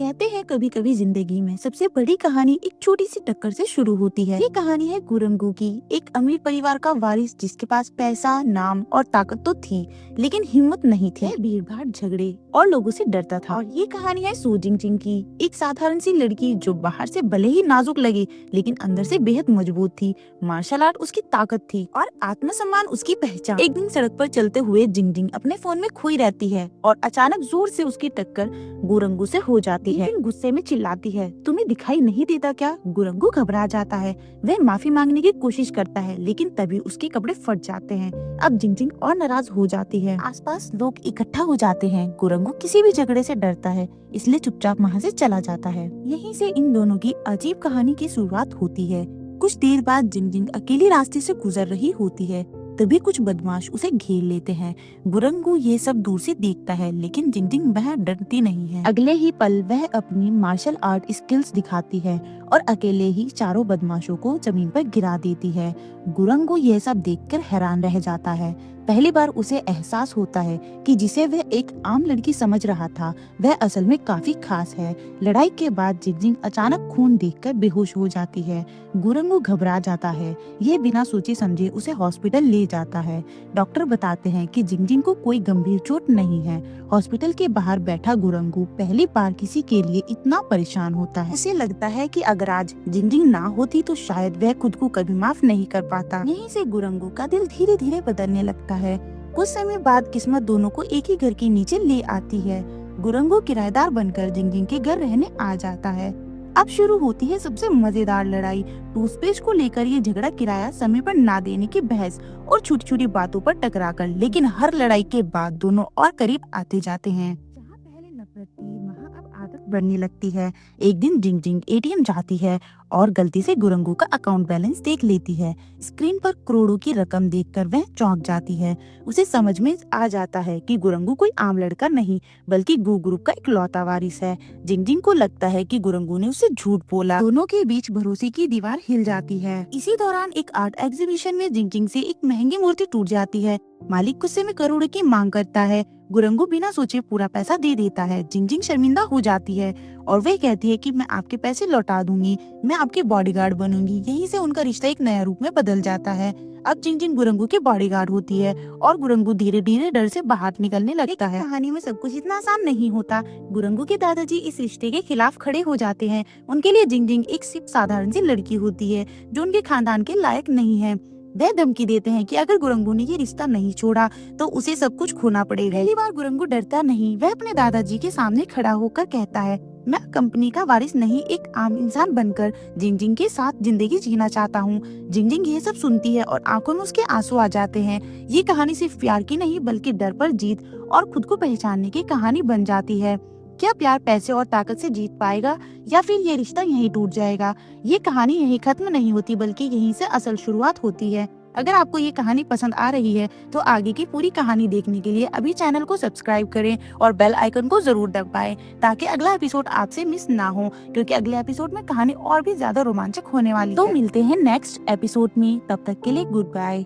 कहते हैं कभी कभी जिंदगी में सबसे बड़ी कहानी एक छोटी सी टक्कर से शुरू होती है। ये कहानी है गुरंगू की, एक अमीर परिवार का वारिस जिसके पास पैसा, नाम और ताकत तो थी, लेकिन हिम्मत नहीं थी। भीड़ भाड़, झगड़े और लोगों से डरता था। और ये कहानी है सू जिंगजिंग की, एक साधारण सी लड़की जो बाहर से भले ही नाजुक लगी लेकिन अंदर से बेहद मजबूत थी। मार्शल आर्ट उसकी ताकत थी और आत्मसम्मान उसकी पहचान। एक दिन सड़क पर चलते हुए जिंगजिंग अपने फोन में खोई रहती है और अचानक जोर से उसकी टक्कर गुरंगू से हो जाती है। गुस्से में चिल्लाती है, तुम्हें दिखाई नहीं देता क्या? गुरंगू घबरा जाता है। वह माफी मांगने की कोशिश करता है लेकिन तभी उसके कपड़े फट जाते हैं। अब जिंगजिंग और नाराज हो जाती है। आसपास लोग इकट्ठा हो जाते हैं। गुरंगू किसी भी झगड़े से डरता है इसलिए चुपचाप वहाँ से चला जाता है। यहीं से इन दोनों की अजीब कहानी की शुरुआत होती है। कुछ देर बाद जिंगजिंग अकेली रास्ते से गुजर रही होती है, तभी कुछ बदमाश उसे घेर लेते हैं। गुरंगू ये सब दूर से देखता है लेकिन जिंगजिंग वह डरती नहीं है। अगले ही पल वह अपनी मार्शल आर्ट स्किल्स दिखाती है और अकेले ही चारों बदमाशों को जमीन पर गिरा देती है। गुरंगू यह सब देखकर हैरान रह जाता है। पहली बार उसे एहसास होता है कि जिसे वह एक आम लड़की समझ रहा था वह असल में काफी खास है। लड़ाई के बाद जिंगजिंग अचानक खून देखकर बेहोश हो जाती है। गुरंगू घबरा जाता है। ये बिना सोचे समझे उसे हॉस्पिटल ले जाता है। डॉक्टर बताते हैं कि जिंगजिंग को कोई गंभीर चोट नहीं है। हॉस्पिटल के बाहर बैठा गुरंगू पहली बार किसी के लिए इतना परेशान होता है। उसे लगता है कि अगर आज जिंगजिंग ना होती तो शायद वह खुद को कभी माफ नहीं कर पाता। यहीं से गुरंगू का दिल धीरे धीरे बदलने लगता है। कुछ समय बाद किस्मत दोनों को एक ही घर के नीचे ले आती है। गुरंगू किराएदार बनकर जिंगजिंग के घर रहने आ जाता है। अब शुरू होती है सबसे मजेदार लड़ाई। टूथपेस्ट को लेकर ये झगड़ा, किराया समय पर ना देने की बहस और छोटी छोटी बातों पर टकराकर, लेकिन हर लड़ाई के बाद दोनों और करीब आते जाते हैं। जहाँ पहले नफरत थी वहाँ अब आदत बढ़ने लगती है। एक दिन जिंगजिंग एटीएम जाती है और गलती से गुरंगू का अकाउंट बैलेंस देख लेती है। स्क्रीन पर करोड़ों की रकम देखकर वह चौंक जाती है। उसे समझ में आ जाता है कि गुरंगू कोई आम लड़का नहीं बल्कि गू ग्रुप का इकलौता वारिस है। जिंगजिंग को लगता है कि गुरंगू ने उसे झूठ बोला। दोनों के बीच भरोसे की दीवार हिल जाती है। इसी दौरान एक आर्ट एग्जीबिशन में जिंगजिंग से एक महंगी मूर्ति टूट जाती है। मालिक गुस्से में करोड़ों की मांग करता है। गुरंगू बिना सोचे पूरा पैसा दे देता है। जिंगजिंग शर्मिंदा हो जाती है और वह कहती है कि मैं आपके पैसे लौटा दूंगी, मैं आपके बॉडीगार्ड बनूंगी। यहीं से उनका रिश्ता एक नया रूप में बदल जाता है। अब जिंगजिंग गुरंगू के बॉडीगार्ड होती है और गुरंगू धीरे धीरे डर से बाहर निकलने लगता है। कहानी में सब कुछ इतना आसान नहीं होता। गुरंगू के दादाजी इस रिश्ते के खिलाफ खड़े हो जाते हैं। उनके लिए जिंगजिंग एक सिर्फ साधारण सी लड़की होती है जो उनके खानदान के लायक नहीं है। वह धमकी देते हैं कि अगर गुरंगू ने ये रिश्ता नहीं छोड़ा तो उसे सब कुछ खोना पड़ेगा। पहली बार गुरंगू डरता नहीं। वह अपने दादाजी के सामने खड़ा होकर कहता है, मैं कंपनी का वारिस नहीं, एक आम इंसान बनकर जिंगजिंग के साथ जिंदगी जीना चाहता हूँ। जिंगजिंग ये सब सुनती है और आंखों में उसके आंसू आ जाते हैं। ये कहानी सिर्फ प्यार की नहीं बल्कि डर पर जीत और खुद को पहचानने की कहानी बन जाती है। क्या प्यार पैसे और ताकत से जीत पाएगा या फिर ये रिश्ता यहीं टूट जाएगा? ये कहानी यहीं खत्म नहीं होती बल्कि यहीं से असल शुरुआत होती है। अगर आपको ये कहानी पसंद आ रही है तो आगे की पूरी कहानी देखने के लिए अभी चैनल को सब्सक्राइब करें और बेल आइकन को जरूर दबाएं ताकि अगला एपिसोड आपसे मिस ना हो, क्योंकि अगले एपिसोड में कहानी और भी ज्यादा रोमांचक होने वाली है। तो मिलते हैं नेक्स्ट एपिसोड में, तब तक के लिए गुड बाय।